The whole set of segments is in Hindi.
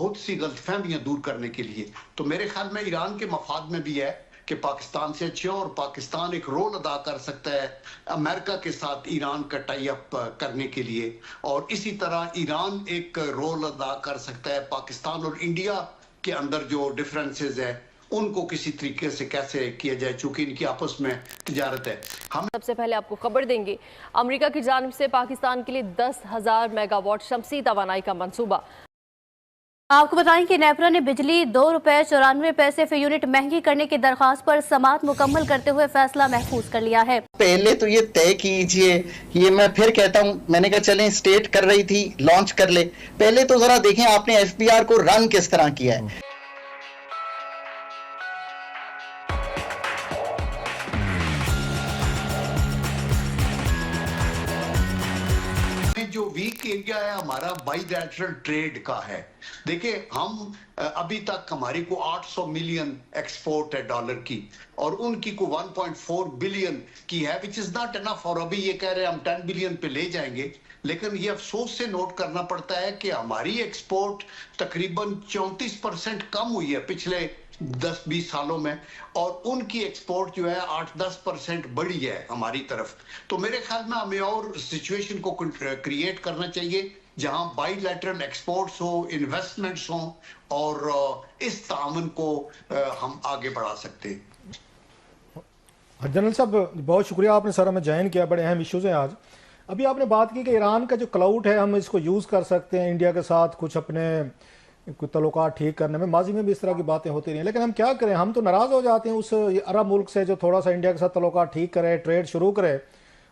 बहुत सी गलतफहमियां दूर करने के लिए। तो मेरे ख्याल में ईरान के मफाद में भी है कि पाकिस्तान से अच्छे और पाकिस्तान एक रोल अदा कर सकता है अमेरिका के साथ ईरान का टाई अप करने के लिए, और इसी तरह ईरान एक रोल अदा कर सकता है पाकिस्तान और इंडिया के अंदर जो डिफरेंसेस है उनको किसी तरीके से कैसे किया जाए, चूंकि इनकी आपस में तिजारत है। हम सबसे पहले आपको खबर देंगे, अमेरिका की जानिब से पाकिस्तान के लिए 10,000 मेगावाट शमसी तवानाई का मंसूबा। आपको बताएं कि नेपरा ने बिजली ₹2.94 फी यूनिट महंगी करने की दरखास्त पर समाअत मुकम्मल करते हुए फैसला महफूज कर लिया है। पहले तो ये तय कीजिए, ये मैं फिर कहता हूँ, मैंने कहा चलें स्टेट कर रही थी लॉन्च कर ले, पहले तो जरा देखें आपने एफबीआर को रन किस तरह किया है। जो वीक एरिया है हमारा बाइलैटरल ट्रेड का है। देखिए हम अभी तक हमारी को 800 मिलियन एक्सपोर्ट है डॉलर की, और उनकी को 1.4 बिलियन की है, विच इज नॉट इनफ। और अभी ये कह रहे हैं हम 10 बिलियन पे ले जाएंगे, लेकिन ये अफसोस से नोट करना पड़ता है कि हमारी एक्सपोर्ट तकरीबन 34% कम हुई है पिछले 10-20 सालों में, और उनकी एक्सपोर्ट जो है 8-10% बढ़ी है हमारी तरफ। तो मेरे ख्याल में हमें और सिचुएशन को क्रिएट करना चाहिए जहां बाइलैटरल एक्सपोर्ट्स हो, इन्वेस्टमेंट्स हो, और इस तामन को हम आगे बढ़ा सकते हैं। जनरल साहब बहुत शुक्रिया, आपने सर हमें ज्वाइन किया, बड़े अहम इश्यूज हैं आज। अभी आपने बात की कि ईरान का जो क्लाउड है हम इसको यूज़ कर सकते हैं इंडिया के साथ कुछ अपने कोई तल्लुकात ठीक करने में। माजी में भी इस तरह की बातें होती रही, लेकिन हम क्या करें, हम तो नाराज़ हो जाते हैं उस अरब मुल्क से जो थोड़ा सा इंडिया के साथ तल्लुकात ठीक करे, ट्रेड शुरू करे,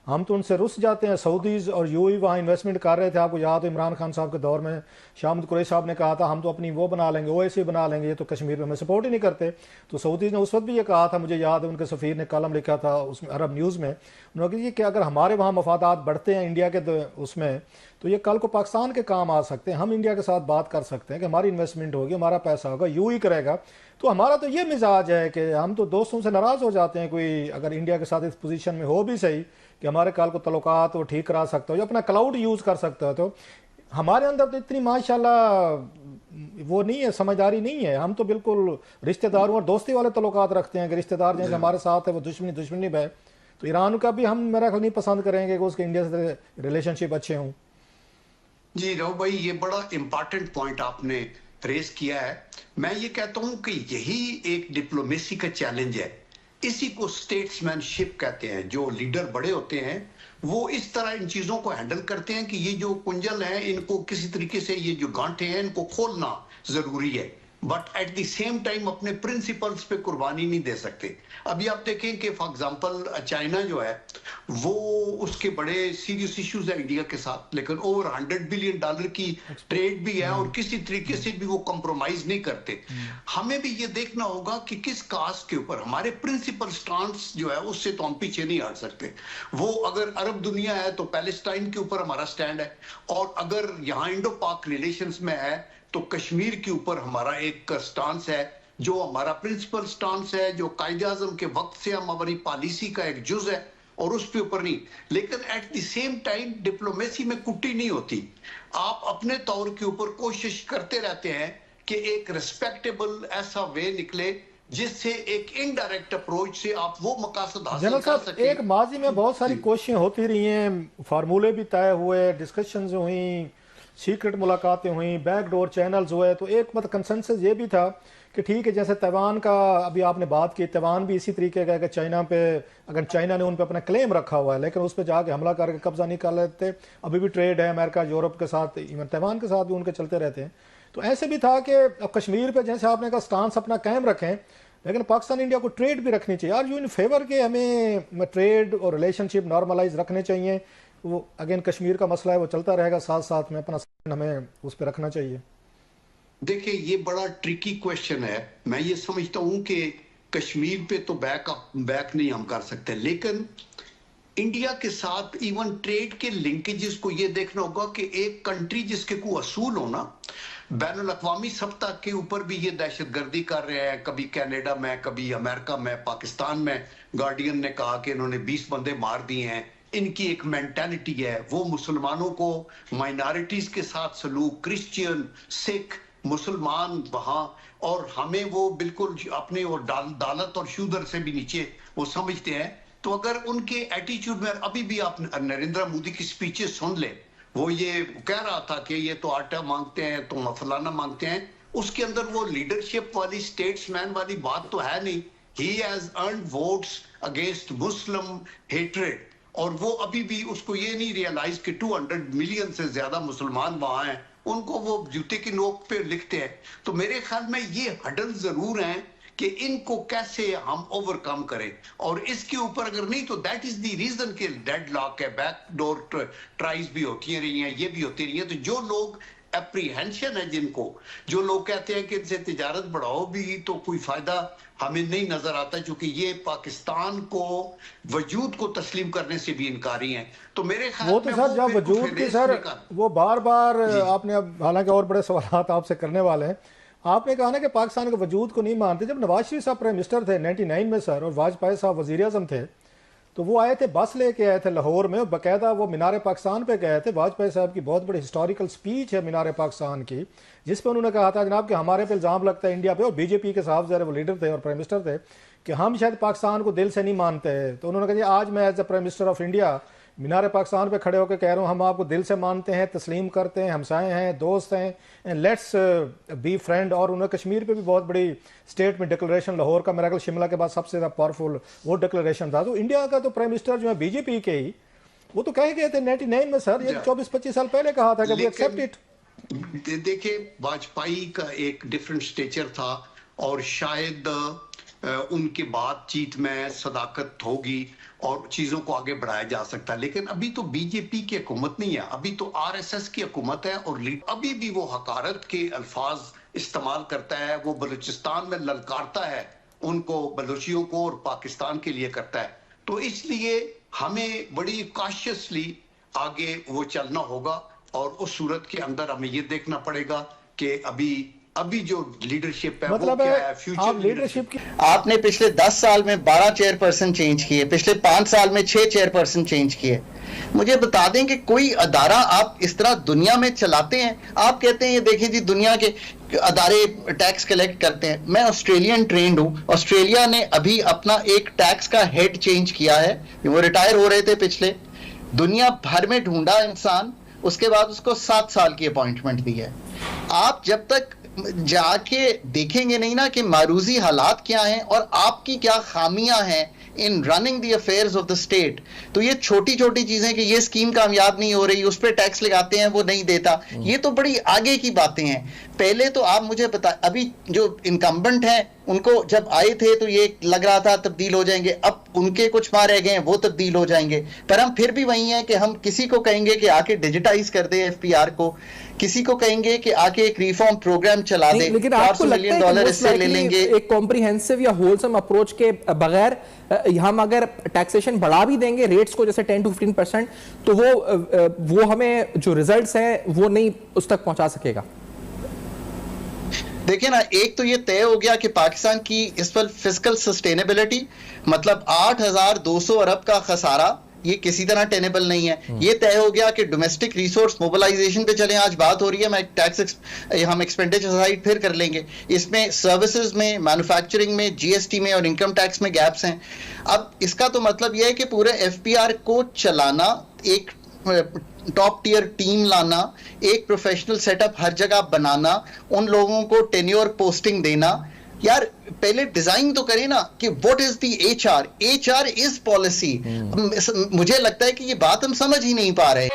हम तो उनसे रुस जाते हैं। सऊदीज़ और यूएई वहाँ इन्वेस्टमेंट कर रहे थे, आपको याद हो इमरान खान साहब के दौर में शाहमद कुरैशी साहब ने कहा था हम तो अपनी वो बना लेंगे, ओएसी बना लेंगे, ये तो कश्मीर में हमें सपोर्ट ही नहीं करते। तो सऊदीज़ ने उस वक्त भी ये कहा था, मुझे याद है उनके सफ़ीर ने कॉलम लिखा था उसमें अरब न्यूज़ में, उन्होंने कहा कि अगर हमारे वहाँ मफादात बढ़ते हैं इंडिया के उसमें, तो ये कल को पाकिस्तान के काम आ सकते हैं। हम इंडिया के साथ बात कर सकते हैं कि हमारी इन्वेस्टमेंट होगी, हमारा पैसा होगा, यूएई करेगा। तो हमारा तो ये मिजाज है कि हम तो दोस्तों से नाराज़ हो जाते हैं, कोई अगर इंडिया के साथ इस पोजीशन में हो भी सही कि हमारे कल को तल्लुकात वो ठीक करा सकता हो या अपना क्लाउड यूज़ कर सकता हो, तो हमारे अंदर तो इतनी माशाल्लाह वो नहीं है, समझदारी नहीं है। हम तो बिल्कुल रिश्तेदारों और दोस्ती वाले तल्लुकात रखते हैं कि रिश्तेदार जैसे हमारे साथ है वो दुश्मनी है। तो ईरान का भी हम मेरा ख्याल नहीं पसंद करेंगे कि उसके इंडिया से रिलेशनशिप अच्छे हों। जी रहो भाई, ये बड़ा इंपॉर्टेंट पॉइंट आपने रेस किया है। मैं ये कहता हूं कि यही एक डिप्लोमेसी का चैलेंज है, इसी को स्टेट्समैनशिप कहते हैं। जो लीडर बड़े होते हैं वो इस तरह इन चीजों को हैंडल करते हैं कि ये जो कुंजल है इनको किसी तरीके से, ये जो गांठे हैं इनको खोलना जरूरी है, but at the same time अपने प्रिंसिपल्स पे कुर्बानी नहीं दे सकते। अभी आप देखें कि फॉर एग्जांपल चाइना जो है वो उसके बड़े सीरियस इश्यूज है इंडिया के साथ, लेकिन ओवर $100 बिलियन की ट्रेड भी है और किसी तरीके से भी वो कॉम्प्रोमाइज नहीं करते। हमें भी ये देखना होगा कि किस कास्ट के ऊपर हमारे प्रिंसिपल स्टांस जो है उससे तो हम पीछे नहीं हट सकते। वो अगर अरब दुनिया है तो पैलेस्टाइन के ऊपर हमारा स्टैंड है, और अगर यहाँ इंडो पाक रिलेशंस में है तो कश्मीर के ऊपर हमारा एक स्टांस है जो हमारा प्रिंसिपल स्टांस है, जो कायदे आजम के वक्त से हमारी पॉलिसी का एक जुज है, और उस पे ऊपर नहीं। लेकिन at the same time diplomacy में कुट्टी नहीं होती, आप अपने तौर के ऊपर कोशिश करते रहते हैं कि एक रिस्पेक्टेबल ऐसा वे निकले जिससे एक इनडायरेक्ट अप्रोच से आप वो मकासद हासिल कर सकें। एक माजी में बहुत सारी कोशिशें होती रही हैं, फार्मूले भी तय हुए, डिस्कशंस हुई, सीक्रेट मुलाकातें हुई, बैकडोर चैनल्स हुए, तो एक मतलब कंसेंसस ये भी था कि ठीक है, जैसे तैवान का अभी आपने बात की, तैवान भी इसी तरीके का है कि चाइना पे, अगर चाइना ने उन पे अपना क्लेम रखा हुआ है लेकिन उस पर जाके हमला करके कब्जा नहीं कर लेते। अभी भी ट्रेड है अमेरिका यूरोप के साथ, इवन तैवान के साथ भी उनके चलते रहते हैं। तो ऐसे भी था कि अब कश्मीर पे जैसे आपने कहा स्टांस अपना कायम रखें, लेकिन पाकिस्तान इंडिया को ट्रेड भी रखनी चाहिए। आर यू इन फेवर के हमें ट्रेड और रिलेशनशिप नॉर्मलाइज रखने चाहिए? वो अगेन कश्मीर का मसला है, वो चलता रहेगा, साथ साथ में अपना हमें उस पर रखना चाहिए। देखिए ये बड़ा ट्रिकी क्वेश्चन है। मैं ये समझता हूं कि कश्मीर पे तो बैक नहीं हम कर सकते, लेकिन इंडिया के साथ इवन ट्रेड के लिंकेजेस को ये देखना होगा कि एक कंट्री जिसके को असूल होना, बैनुल अक़वामी सतह के ऊपर भी ये दहशतगर्दी कर रहे हैं, कभी कनाडा में, कभी अमेरिका में, पाकिस्तान में। गार्डियन ने कहा कि इन्होंने 20 बंदे मार दिए हैं। इनकी एक मेंटालिटी है, वो मुसलमानों को, माइनॉरिटीज के साथ सलूक, क्रिश्चियन, सिख, मुसलमान वहां, और हमें वो बिल्कुल अपने और दालत और शूदर से भी नीचे वो समझते हैं। तो अगर उनके एटीट्यूड में अभी भी आप नरेंद्र मोदी की स्पीचेस सुन ले, वो ये कह रहा था कि ये तो आटा मांगते हैं, तो फलाना मांगते हैं, उसके अंदर वो लीडरशिप वाली स्टेट्समैन वाली बात तो है नहीं। He has earned votes against Muslim hatred, और वो अभी भी उसको ये नहीं रियलाइज कि 200 मिलियन से ज्यादा मुसलमान वहां हैं, उनको वो जूते की नोक पे लिखते हैं। तो मेरे ख्याल में ये हडल जरूर हैं कि इनको कैसे हम ओवरकम करें, और इसके ऊपर अगर नहीं तो दैट इज द रीजन कि डेडलॉक है, बैकडोर ट्राइज भी होती रही हैं, ये भी होती रही हैं। तो जो लोग एप्रीहेंशन है, जिनको जो लोग कहते हैं कि इनसे तिजारत बढ़ाओ भी तो कोई फायदा हमें नहीं नजर आता, क्योंकि ये पाकिस्तान को वजूद को तस्लीम करने से भी इनकारी हैं। तो मेरे ख्याल वो तो सर जब वजूद की सर वो बार बार आपने, अब हालांकि और बड़े सवाल आपसे करने वाले हैं, आपने कहा ना कि पाकिस्तान के वजूद को नहीं मानते। जब नवाज शरीफ साहब प्राइम मिनिस्टर थे 99 में सर, और वाजपेयी साहब वजीर आजम थे, तो वो आए थे, बस लेके आए थे लाहौर में, और बाकायदा वो मीनार पाकिस्तान पे गए थे। वाजपेयी साहब की बहुत बड़ी हिस्टोरिकल स्पीच है मीनार पाकिस्तान की, जिस पे उन्होंने कहा था जनाब कि हमारे पे इल्ज़ाम लगता है इंडिया पे, और बीजेपी के साहब ज़रा वो लीडर थे और प्राइम मिनिस्टर थे, कि हम शायद पाकिस्तान को दिल से नहीं मानते। तो उन्होंने कहा आज मैं as a prime minister of India Minar Pakistan पे खड़े होकर कह रहा हूँ, हम आपको दिल से मानते हैं, तस्लीम करते हैं, हमसाए हैं, दोस्त हैं, एंड लेट्स बी फ्रेंड। और उन्होंने कश्मीर पे भी बहुत बड़ी स्टेट में डिक्लेरेशन, लाहौर का मेरा ख्याल शिमला के बाद सबसे ज़्यादा पावरफुल वो डिक्लेरेशन था। तो इंडिया का तो प्राइम मिनिस्टर जो है बीजेपी के ही, वो तो कह गए थे 99 में सर, ये 24-25 साल पहले कहा था कि वी एक्सेप्ट इट। देखिए वाजपेयी का एक डिफरेंट स्टेचर था, और शायद उनकी बातचीत में सदाकत होगी और चीजों को आगे बढ़ाया जा सकता है। लेकिन अभी तो बीजेपी की हुकूमत नहीं है, अभी तो आरएसएस की हुकूमत है, और अभी भी वो हकारत के अल्फाज इस्तेमाल करता है। वो बलूचिस्तान में ललकारता है उनको, बलूचियों को, और पाकिस्तान के लिए करता है। तो इसलिए हमें बड़ी कॉशियसली आगे वो चलना होगा, और उस सूरत के अंदर हमें ये देखना पड़ेगा कि अभी जो लीडरशिप है मतलब वो क्या है, फ्यूचर लीडरशिप की। आपने पिछले 10 साल में 12 चेयरपर्सन चेंज किए, पिछले 5 साल में 6 चेयरपर्सन चेंज किए। मुझे बता दें कि कोई अदारा आप इस तरह दुनिया में चलाते हैं? आप कहते हैं ये देखिए जी दुनिया के अदारे टैक्स कलेक्ट करते हैं। मैं ऑस्ट्रेलियन ट्रेंड हूँ, ऑस्ट्रेलिया ने अभी अपना एक टैक्स का हेड चेंज किया है, वो रिटायर हो रहे थे पिछले, दुनिया भर में ढूंढा इंसान, उसके बाद उसको 7 साल की अपॉइंटमेंट दी है। आप जब तक जाके देखेंगे नहीं ना कि मारूजी हालात क्या हैं और आपकी क्या खामियां हैं इन running the affairs of the state, तो ये छोटी छोटी चीजें कि ये स्कीम कामयाब नहीं हो रही, उस पर टैक्स लगाते हैं, वो नहीं देता, ये तो बड़ी आगे की बातें हैं। पहले तो आप मुझे बता, अभी जो इनकम्बेंट हैं उनको जब आए थे तो ये लग रहा था तब्दील हो जाएंगे, अब उनके कुछ मार रह गए हैं, वो तब्दील हो जाएंगे, पर हम फिर भी वही हैं कि हम किसी को कहेंगे कि आके डिजिटाइज कर दे एफपीआर को, किसी को कहेंगे कि आके एक रिफॉर्म प्रोग्राम चला दे, लेकिन आपको लगता है $400 इससे ले लेंगे। एक कॉम्प्रिहेंसिव या होलसम अप्रोच के बगैर हम अगर टैक्सेशन बढ़ा भी देंगे रेट्स को जैसे 10 to 15%, तो वो हमें जो रिजल्ट्स हैं वो नहीं उस तक पहुंचा सकेगा? देखिए ना, एक तो ये तय हो गया कि पाकिस्तान की इस पर फिस्कल सस्टेनेबिलिटी, मतलब 8,200 अरब का खसारा, ये किसी तरह टेनेबल नहीं है। ये तय हो गया कि डोमेस्टिक रिसोर्स मोबिलाइजेशन पे चले, आज बात हो रही है, मैं टैक्स हम एक्सपेंडिचर साइड फिर कर लेंगे, इसमें सर्विसेज में, मैन्युफैक्चरिंग में, जीएसटी में और इनकम टैक्स में गैप्स हैं। अब इसका तो मतलब यह है कि पूरे एफपीआर को चलाना, एक टॉप टियर टीम लाना, एक प्रोफेशनल सेटअप हर जगह बनाना, उन लोगों को टेन्योर पोस्टिंग देना। यार पहले डिजाइन तो करें ना कि what is the HR is policy. मुझे लगता है कि ये बात हम समझ ही नहीं पा रहे।